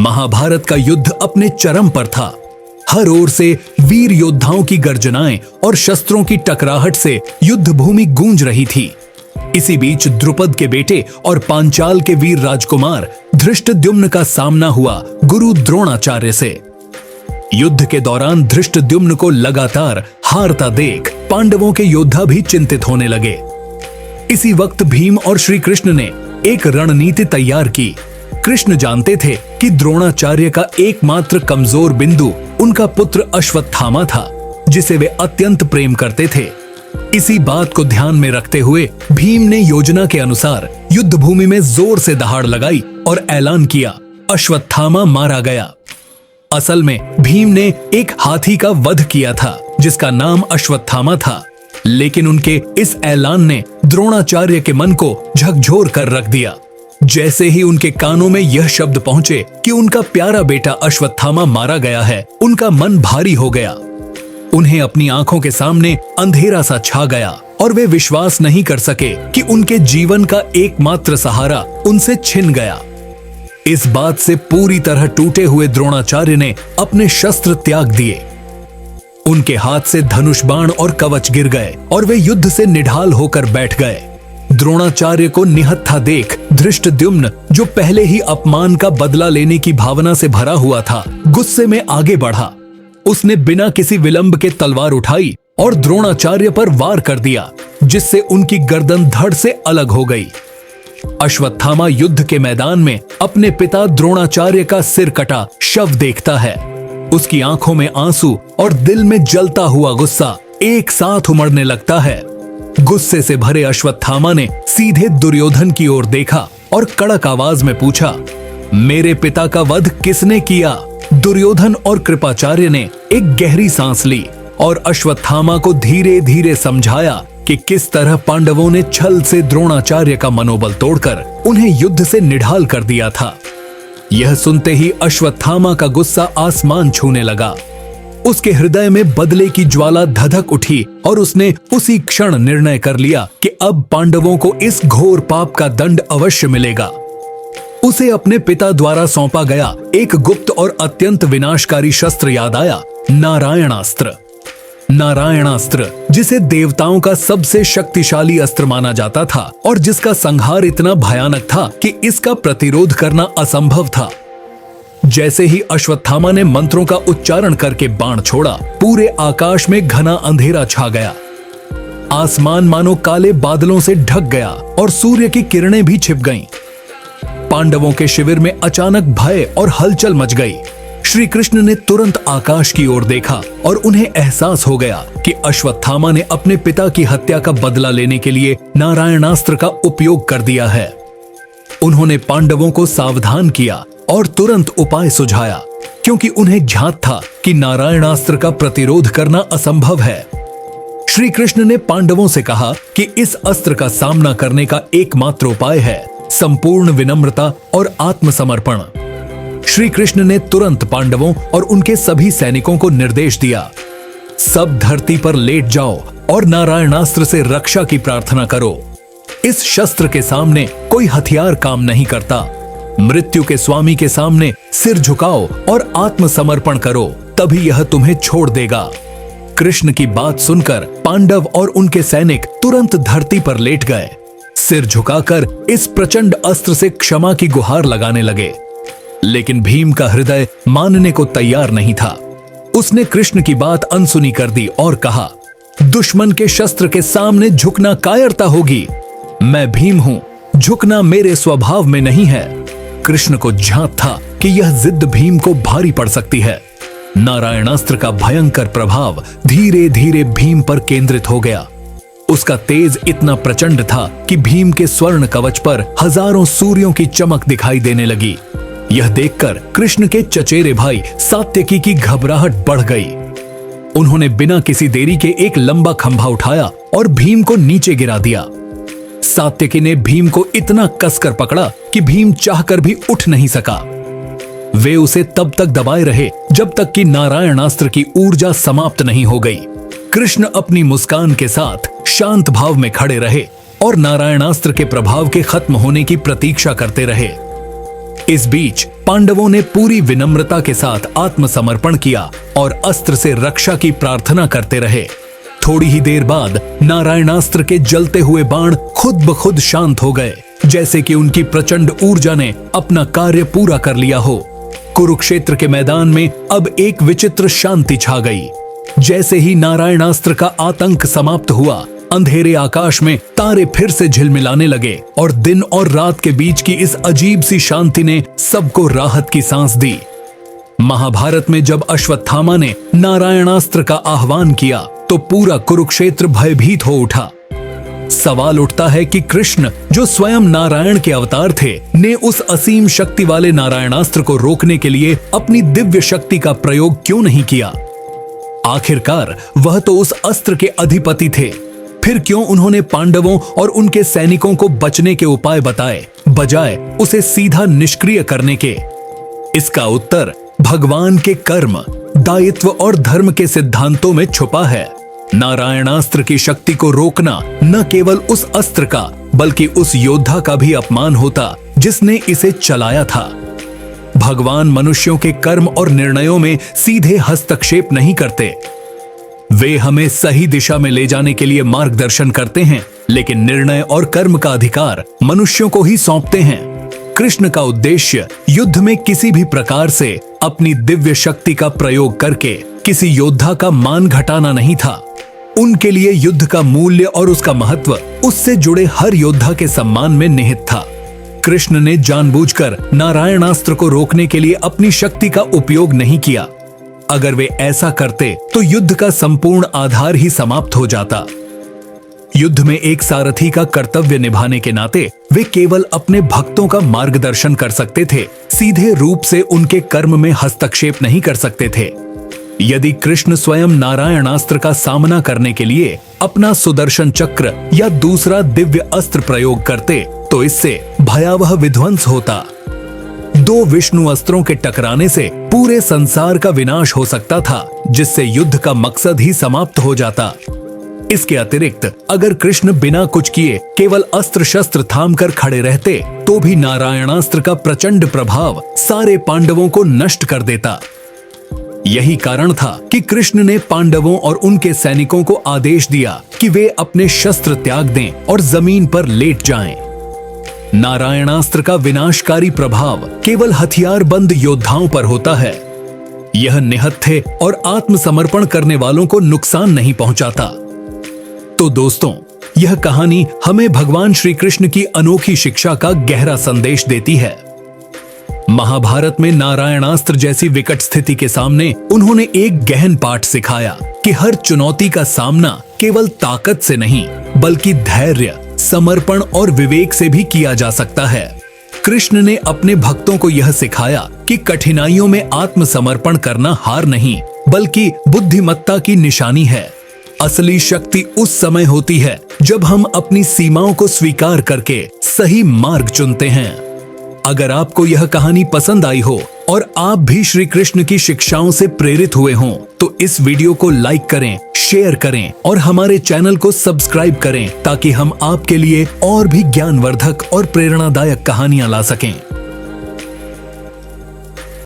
महाभारत का युद्ध अपने चरम पर था। हर ओर से वीर योद्धाओं की गर्जनाएं और शस्त्रों की टकराहट से युद्ध भूमि गूंज रही थी। इसी बीच द्रुपद के बेटे और पांचाल के वीर राजकुमार धृष्टद्युम्न का सामना हुआ गुरु द्रोणाचार्य से। युद्ध के दौरान धृष्टद्युम्न को लगातार हारता देख पांडवों के योद्धा भी चिंतित होने लगे। इसी वक्त भीम और श्री कृष्ण ने एक रणनीति तैयार की। कृष्ण जानते थे कि द्रोणाचार्य का एकमात्र कमजोर बिंदु उनका पुत्र अश्वत्थामा था, जिसे वे अत्यंत प्रेम करते थे। इसी बात को ध्यान में रखते हुए भीम ने योजना के अनुसार युद्ध भूमि में जोर से दहाड़ लगाई और ऐलान किया, अश्वत्थामा मारा गया। असल में भीम ने एक हाथी का वध किया था जिसका नाम अश्वत्थामा था, लेकिन उनके इस ऐलान ने द्रोणाचार्य के मन को झकझोर कर रख दिया। जैसे ही उनके कानों में यह शब्द पहुंचे कि उनका प्यारा बेटा अश्वत्थामा मारा गया है, उनका मन भारी हो गया। उन्हें अपनी आंखों के सामने अंधेरा सा छा गया और वे विश्वास नहीं कर सके कि उनके जीवन का एकमात्र सहारा उनसे छिन गया। इस बात से पूरी तरह टूटे हुए द्रोणाचार्य ने अपने शस्त्र त्याग दिए। उनके हाथ से धनुष बाण और कवच गिर गए और वे युद्ध से निढाल होकर बैठ गए। द्रोणाचार्य को निहत्था देख धृष्टद्युम्न, जो पहले ही अपमान का बदला लेने की भावना से भरा हुआ था, गुस्से में आगे बढ़ा। उसने बिना किसी विलंब के तलवार उठाई और द्रोणाचार्य पर वार कर दिया, जिससे उनकी गर्दन धड़ से अलग हो गई। अश्वत्थामा युद्ध के मैदान में अपने पिता द्रोणाचार्य का सिर कटा शव देखता है। उसकी आंखों में आंसू और दिल में जलता हुआ गुस्सा एक साथ उमड़ने लगता है। गुस्से से भरे अश्वत्थामा ने सीधे दुर्योधन की ओर देखा और कड़क आवाज में पूछा, मेरे पिता का वध किसने किया? दुर्योधन और कृपाचार्य ने एक गहरी सांस ली और अश्वत्थामा को धीरे धीरे समझाया कि किस तरह पांडवों ने छल से द्रोणाचार्य का मनोबल तोड़कर उन्हें युद्ध से निढाल कर दिया था। यह सुनते ही अश्वत्थामा का गुस्सा आसमान छूने लगा। उसके हृदय में बदले की ज्वाला धधक उठी और उसने उसी क्षण निर्णय कर लिया कि अब पांडवों को इस घोर पाप का दंड अवश्य मिलेगा। उसे अपने पिता द्वारा सौंपा गया एक गुप्त और अत्यंत विनाशकारी शस्त्र याद आया, नारायणास्त्र। नारायणास्त्र, जिसे देवताओं का सबसे शक्तिशाली अस्त्र माना जाता था और जिसका संहार इतना भयानक था कि इसका प्रतिरोध करना असंभव था। जैसे ही अश्वत्थामा ने मंत्रों का उच्चारण करके बाण छोड़ा, पूरे आकाश में घना अंधेरा छा गया। आसमान मानो काले बादलों से ढक गया और सूर्य की किरणें भी छिप गईं। पांडवों के शिविर में अचानक भय और हलचल मच गई। श्री कृष्ण ने तुरंत आकाश की ओर देखा और उन्हें एहसास हो गया कि अश्वत्थामा ने अपने पिता की हत्या का बदला लेने के लिए नारायणास्त्र का उपयोग कर दिया है। उन्होंने पांडवों को सावधान किया और तुरंत उपाय सुझाया, क्योंकि उन्हें ज्ञात था कि नारायणास्त्र का प्रतिरोध करना असंभव है। श्री कृष्ण ने पांडवों से कहा कि इस अस्त्र का सामना करने का एकमात्र उपाय है संपूर्ण विनम्रता और आत्मसमर्पण। श्री कृष्ण ने तुरंत पांडवों और उनके सभी सैनिकों को निर्देश दिया, सब धरती पर लेट जाओ और नारायणास्त्र से रक्षा की प्रार्थना करो। इस शस्त्र के सामने कोई हथियार काम नहीं करता। मृत्यु के स्वामी के सामने सिर झुकाओ और आत्मसमर्पण करो, तभी यह तुम्हें छोड़ देगा। कृष्ण की बात सुनकर पांडव और उनके सैनिक तुरंत धरती पर लेट गए। सिर झुकाकर इस प्रचंड अस्त्र से क्षमा की गुहार लगाने लगे। लेकिन भीम का हृदय मानने को तैयार नहीं था। उसने कृष्ण की बात अनसुनी कर दी और कहा, दुश्मन के शस्त्र के सामने झुकना कायरता होगी। मैं भीम हूं, झुकना मेरे स्वभाव में नहीं है। कृष्ण को झांक था कि यह जिद भीम को भारी पड़ सकती है। नारायणास्त्र का भयंकर प्रभाव धीरे धीरे भीम पर केंद्रित हो गया। उसका तेज इतना प्रचंड था कि भीम के स्वर्ण कवच पर हजारों सूर्यों की चमक दिखाई देने लगी। यह देखकर कृष्ण के चचेरे भाई सात्यकी की घबराहट बढ़ गई। उन्होंने बिना किसी देरी के एक लंबा खंभा उठाया और भीम को नीचे गिरा दिया। सात्यकी ने भीम को इतना कसकर पकड़ा कि भीम चाहकर भी उठ नहीं सका। वे उसे तब तक दबाए रहे जब तक कि नारायणास्त्र की ऊर्जा समाप्त नहीं हो गई। कृष्ण अपनी मुस्कान के साथ शांत भाव में खड़े रहे और नारायणास्त्र के प्रभाव के खत्म होने की प्रतीक्षा करते रहे। इस बीच पांडवों ने पूरी विनम्रता के साथ आत्मसमर्पण किया और अस्त्र से रक्षा की प्रार्थना करते रहे। थोड़ी ही देर बाद नारायणास्त्र के जलते हुए बाण खुद ब खुद शांत हो गए, जैसे कि उनकी प्रचंड ऊर्जा ने अपना कार्य पूरा कर लिया हो। कुरुक्षेत्र के मैदान में अब एक विचित्र शांति छा गई। जैसे ही नारायणास्त्र का आतंक समाप्त हुआ, अंधेरे आकाश में तारे फिर से झिलमिलाने लगे और दिन और रात के बीच की इस अजीब सी शांति ने सबको राहत की सांस दी। महाभारत में जब अश्वत्थामा ने नारायणास्त्र का आह्वान किया तो पूरा कुरुक्षेत्र भयभीत हो उठा। सवाल उठता है कि कृष्ण, जो स्वयं नारायण के अवतार थे, ने उस असीम शक्ति वाले नारायणास्त्र को रोकने के लिए अपनी दिव्य शक्ति का प्रयोग क्यों नहीं किया? आखिरकार वह तो उस अस्त्र के अधिपति थे। फिर क्यों उन्होंने पांडवों और उनके सैनिकों को बचने के उपाय बताए, बजाय उसे सीधा निष्क्रिय करने के? इसका उत्तर भगवान के कर्म, दायित्व और धर्म के सिद्धांतों में छुपा है। नारायणास्त्र की शक्ति को रोकना न केवल उस अस्त्र का, बल्कि उस योद्धा का भी अपमान होता जिसने इसे चलाया था। भगवान मनुष्यों के कर्म और निर्णयों में सीधे हस्तक्षेप नहीं करते। वे हमें सही दिशा में ले जाने के लिए मार्गदर्शन करते हैं, लेकिन निर्णय और कर्म का अधिकार मनुष्यों को ही सौंपते हैं। कृष्ण का उद्देश्य युद्ध में किसी भी प्रकार से अपनी दिव्य शक्ति का प्रयोग करके किसी योद्धा का मान घटाना नहीं था। उनके लिए युद्ध का मूल्य और उसका महत्व उससे जुड़े हर योद्धा के सम्मान में निहित था। कृष्ण ने जानबूझकर नारायणास्त्र को रोकने के लिए अपनी शक्ति का उपयोग नहीं किया। अगर वे ऐसा करते तो युद्ध का संपूर्ण आधार ही समाप्त हो जाता। युद्ध में एक सारथी का कर्तव्य निभाने के नाते वे केवल अपने भक्तों का मार्गदर्शन कर सकते थे, सीधे रूप से उनके कर्म में हस्तक्षेप नहीं कर सकते थे। यदि कृष्ण स्वयं नारायणास्त्र का सामना करने के लिए अपना सुदर्शन चक्र या दूसरा दिव्य अस्त्र प्रयोग करते तो इससे भयावह विध्वंस होता। दो विष्णु अस्त्रों के टकराने से पूरे संसार का विनाश हो सकता था, जिससे युद्ध का मकसद ही समाप्त हो जाता। इसके अतिरिक्त अगर कृष्ण बिना कुछ किए केवल अस्त्र शस्त्र थाम कर खड़े रहते तो भी नारायणास्त्र का प्रचंड प्रभाव सारे पांडवों को नष्ट कर देता। यही कारण था कि कृष्ण ने पांडवों और उनके सैनिकों को आदेश दिया कि वे अपने शस्त्र त्याग दें और जमीन पर लेट जाएं। नारायणास्त्र का विनाशकारी प्रभाव केवल हथियारबंद योद्धाओं पर होता है। यह निहत्थे और आत्मसमर्पण करने वालों को नुकसान नहीं पहुंचाता। तो दोस्तों, यह कहानी हमें भगवान श्री कृष्ण की अनोखी शिक्षा का गहरा संदेश देती है। महाभारत में नारायणास्त्र जैसी विकट स्थिति के सामने उन्होंने एक गहन पाठ सिखाया कि हर चुनौती का सामना केवल ताकत से नहीं, बल्कि धैर्य, समर्पण और विवेक से भी किया जा सकता है। कृष्ण ने अपने भक्तों को यह सिखाया कि कठिनाइयों में आत्मसमर्पण करना हार नहीं, बल्कि बुद्धिमत्ता की निशानी है। असली शक्ति उस समय होती है जब हम अपनी सीमाओं को स्वीकार करके सही मार्ग चुनते हैं। अगर आपको यह कहानी पसंद आई हो और आप भी श्री कृष्ण की शिक्षाओं से प्रेरित हुए हों, तो इस वीडियो को लाइक करें, शेयर करें और हमारे चैनल को सब्सक्राइब करें ताकि हम आपके लिए और भी ज्ञानवर्धक और प्रेरणादायक कहानियां ला सकें।